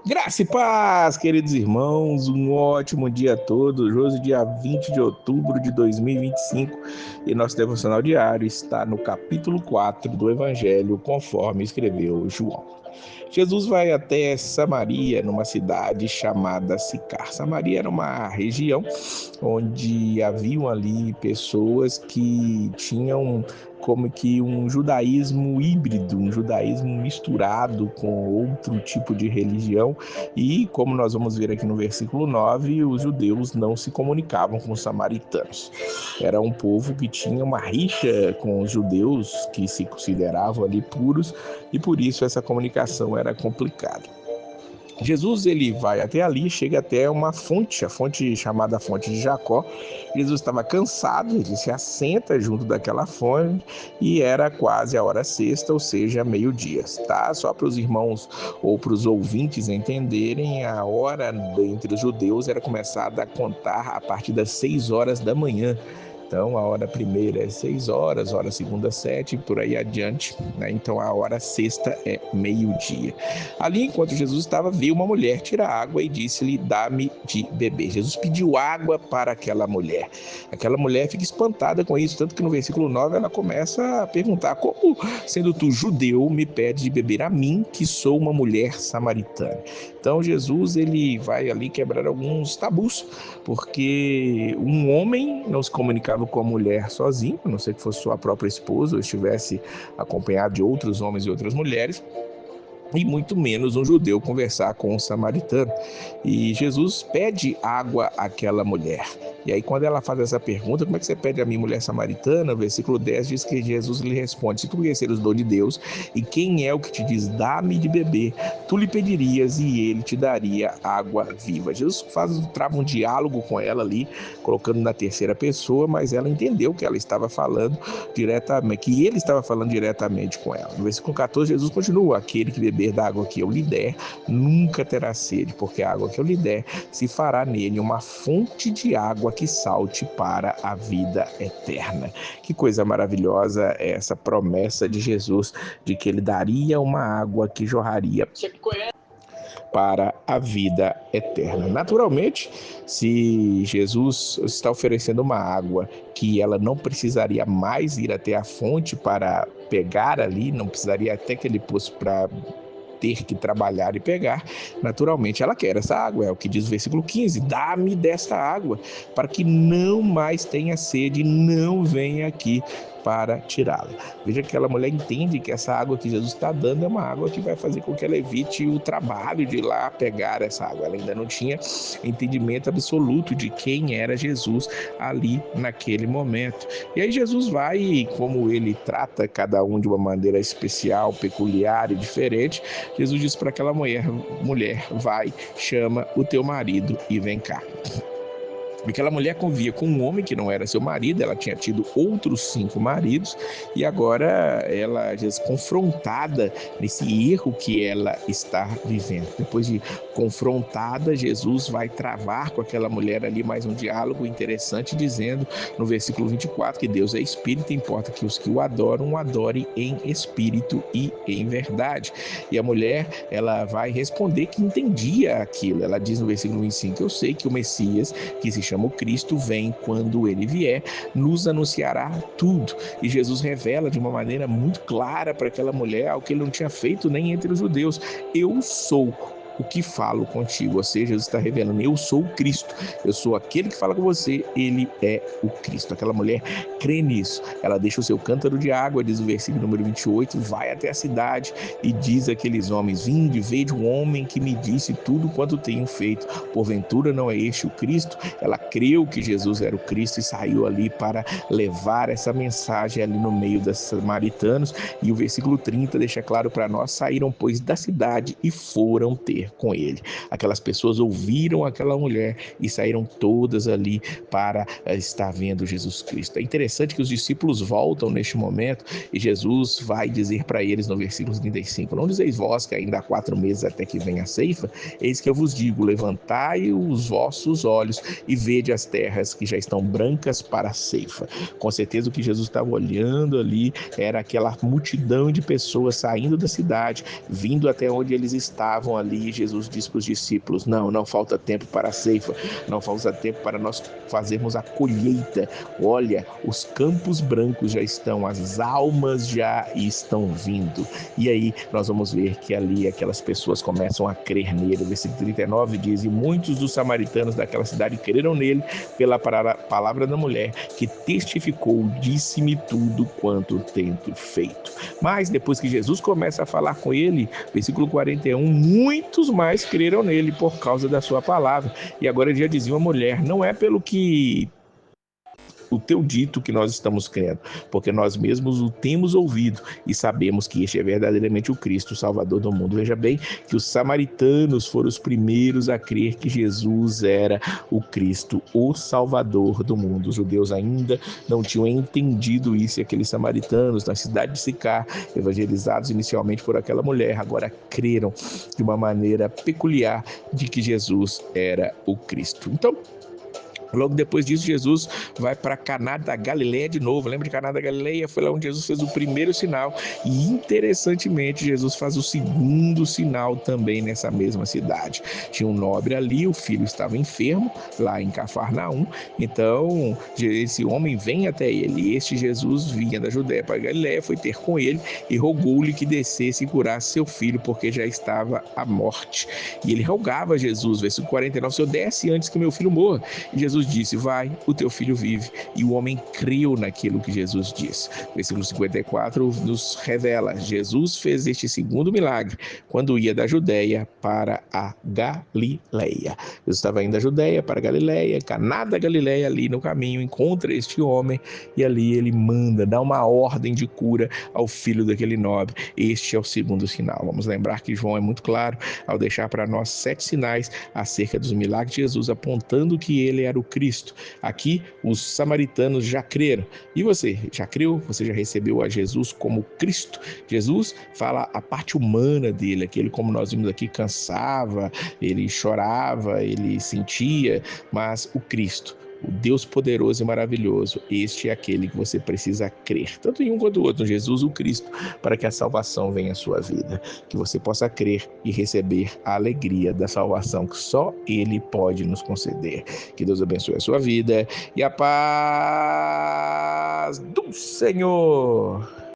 Graça e paz, queridos irmãos, um ótimo dia a todos. Hoje, dia 20 de outubro de 2025, e nosso devocional diário está no capítulo 4 do Evangelho, conforme escreveu João. Jesus vai até Samaria, numa cidade chamada Sicar. Samaria era uma região onde haviam ali pessoas que tinham como que um judaísmo híbrido, um judaísmo misturado com outro tipo de religião, e como nós vamos ver aqui no versículo 9, os judeus não se comunicavam com os samaritanos. Era um povo que tinha uma rixa com os judeus, que se consideravam ali puros, e por isso essa comunicação era complicada. Jesus ele vai até ali, chega até uma fonte, a fonte chamada Fonte de Jacó. Jesus estava cansado, ele se assenta junto daquela fonte e era quase a hora sexta, ou seja, meio-dia, tá? Só para os irmãos ou para os ouvintes entenderem, a hora entre os judeus era começada a contar a partir das 6 horas da manhã. Então, a hora primeira é 6 horas, hora segunda 7 e por aí adiante, né? Então, a hora sexta é meio-dia. Ali, enquanto Jesus estava, viu uma mulher tirar água e disse-lhe: dá-me de beber. Jesus pediu água para aquela mulher. Aquela mulher fica espantada com isso, tanto que no versículo 9 ela começa a perguntar: como, sendo tu judeu, me pede de beber a mim, que sou uma mulher samaritana? Então, Jesus ele vai ali quebrar alguns tabus, porque um homem não se comunicava com a mulher sozinho, a não ser que fosse sua própria esposa ou estivesse acompanhado de outros homens e outras mulheres, e muito menos um judeu conversar com um samaritano. E Jesus pede água àquela mulher. E aí, quando ela faz essa pergunta: como é que você pede a mim, mulher samaritana? O versículo 10 diz que Jesus lhe responde: se tu conheceres o dom de Deus, e quem é o que te diz, dá-me de beber, tu lhe pedirias e ele te daria água viva. Jesus trava um diálogo com ela ali, colocando na terceira pessoa, mas ela entendeu que ela estava falando diretamente, que ele estava falando diretamente com ela. No versículo 14, Jesus continua: aquele que beber da água que eu lhe der, nunca terá sede, porque a água que eu lhe der se fará nele uma fonte de água que salte para a vida eterna. Que coisa maravilhosa é essa promessa de Jesus, de que ele daria uma água que jorraria para a vida eterna. Naturalmente, se Jesus está oferecendo uma água que ela não precisaria mais ir até a fonte para pegar ali, não precisaria até que ele fosse para ter que trabalhar e pegar, naturalmente ela quer essa água. É o que diz o versículo 15: dá-me desta água, para que não mais tenha sede, não venha aqui para tirá-la. Veja que aquela mulher entende que essa água que Jesus está dando é uma água que vai fazer com que ela evite o trabalho de ir lá pegar essa água. Ela ainda não tinha entendimento absoluto de quem era Jesus ali naquele momento. E aí Jesus vai, como ele trata cada um de uma maneira especial, peculiar e diferente, Jesus diz para aquela mulher: vai, chama o teu marido e vem cá. Aquela mulher convivia com um homem que não era seu marido, ela tinha tido outros 5 maridos, e agora ela já confrontada nesse erro que ela está vivendo. Depois de confrontada, Jesus vai travar com aquela mulher ali mais um diálogo interessante, dizendo no versículo 24 que Deus é espírito, importa que os que o adoram, o adorem em espírito e em verdade. E a mulher, ela vai responder que entendia aquilo. Ela diz no versículo 25: eu sei que o Messias, que se chama o Cristo, vem, quando ele vier, nos anunciará tudo. E Jesus revela de uma maneira muito clara para aquela mulher algo que ele não tinha feito nem entre os judeus: eu sou o que falo contigo. Ou seja, Jesus está revelando: eu sou o Cristo, eu sou aquele que fala com você, ele é o Cristo. Aquela mulher crê nisso, ela deixa o seu cântaro de água, diz o versículo número 28, vai até a cidade e diz àqueles homens: vinde, vede um homem que me disse tudo quanto tenho feito, porventura não é este o Cristo? Ela creu que Jesus era o Cristo e saiu ali para levar essa mensagem ali no meio dos samaritanos. E o versículo 30 deixa claro para nós: saíram, pois, da cidade e foram ter com ele. Aquelas pessoas ouviram aquela mulher e saíram todas ali para estar vendo Jesus Cristo. É interessante que os discípulos voltam neste momento e Jesus vai dizer para eles no versículo 35: não dizeis vós que ainda há 4 meses até que venha a ceifa? Eis que eu vos digo: levantai os vossos olhos e vede as terras que já estão brancas para a ceifa. Com certeza o que Jesus estava olhando ali era aquela multidão de pessoas saindo da cidade, vindo até onde eles estavam ali. Jesus disse para os discípulos: não falta tempo para a ceifa, não falta tempo para nós fazermos a colheita. Olha, os campos brancos já estão, as almas já estão vindo. E aí nós vamos ver que ali aquelas pessoas começam a crer nele. O versículo 39 diz: e muitos dos samaritanos daquela cidade creram nele pela palavra da mulher, que testificou: disse-me tudo quanto tenho feito. Mas depois que Jesus começa a falar com ele, versículo 41, muitos mais creram nele por causa da sua palavra. E agora ele já dizia uma mulher: não é pelo que o teu dito que nós estamos crendo, porque nós mesmos o temos ouvido e sabemos que este é verdadeiramente o Cristo, o Salvador do mundo. Veja bem que os samaritanos foram os primeiros a crer que Jesus era o Cristo, o Salvador do mundo. Os judeus ainda não tinham entendido isso, e aqueles samaritanos na cidade de Sicar, evangelizados inicialmente por aquela mulher, agora creram de uma maneira peculiar de que Jesus era o Cristo. Então, logo depois disso, Jesus vai para Caná da Galileia de novo. Lembra de Caná da Galileia? Foi lá onde Jesus fez o primeiro sinal. E interessantemente, Jesus faz o segundo sinal também nessa mesma cidade. Tinha um nobre ali, o filho estava enfermo, lá em Cafarnaum. Então, esse homem vem até ele. E este Jesus vinha da Judéia para a Galileia, foi ter com ele e rogou-lhe que descesse e curasse seu filho, porque já estava à morte. E ele rogava a Jesus, versículo 49, Senhor, desce antes que meu filho morra. E Jesus disse: vai, o teu filho vive. E o homem creu naquilo que Jesus disse. Versículo 54 nos revela: Jesus fez este segundo milagre quando ia da Judéia para a Galileia. Jesus estava indo da Judéia para a Galileia, Caná da Galileia, ali no caminho, encontra este homem e ali ele manda, dá uma ordem de cura ao filho daquele nobre. Este é o segundo sinal. Vamos lembrar que João é muito claro ao deixar para nós 7 sinais acerca dos milagres de Jesus, apontando que ele era o Cristo. Aqui, os samaritanos já creram. E você, já creu? Você já recebeu a Jesus como Cristo? Jesus fala a parte humana dele, aquele, como nós vimos aqui, cansava, ele chorava, ele sentia, mas o Cristo, o Deus poderoso e maravilhoso, este é aquele que você precisa crer, tanto em um quanto no outro, Jesus o Cristo, para que a salvação venha à sua vida, que você possa crer e receber a alegria da salvação que só Ele pode nos conceder. Que Deus abençoe a sua vida e a paz do Senhor.